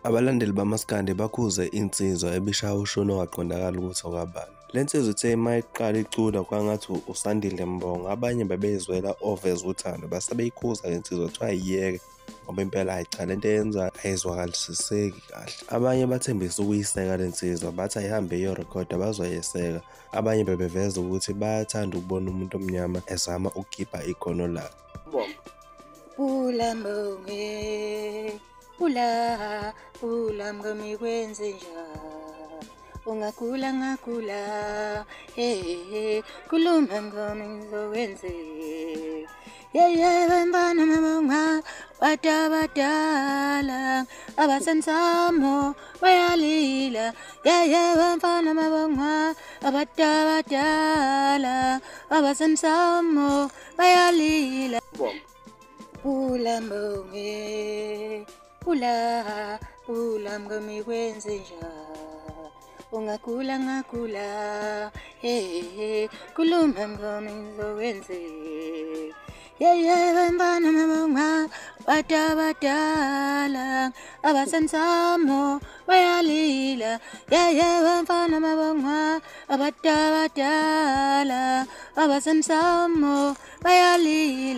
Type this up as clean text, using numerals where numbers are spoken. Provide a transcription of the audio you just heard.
Abalandeli bamaskandi bakhuze insizwa ebishaye ushone ongaqondakali ukuthi okwabani. Le nsizwa ithe uma iqala icula kwangathi uSandile Mbongo, abanye bebeyizwela oveza uthando base beyikhuza le nsizwa kuthiwa ayiyeke ngoba impela hayi cha lento eyenzayo ayizwakalisiseki kahle. Abanye bathembisa ukuyiseka le nsizwa bathi ayihambe iyorekhoda bazoyeseka. Abanye bebeveza ukuthi bayathanda ukubona umuntu omnyama ezama ukukhipha ikhono lakhe. Pula Mbonge, pula mngami kwenze njani, ungagula ngagula, khuluma mngami ngizokwenze. Bantwana mabonga badala abasemsamo bayalila. Bantwana mabonga badala abasemsamo bayalila. Pula Mbonge, pula mngami kwenze njani, ungagula ngagula, khuluma mngami ngizokwenze. Bantwana mabonga badala abasemsamo bayalila. Bantwana mabonga badala abasemsamo bayalila.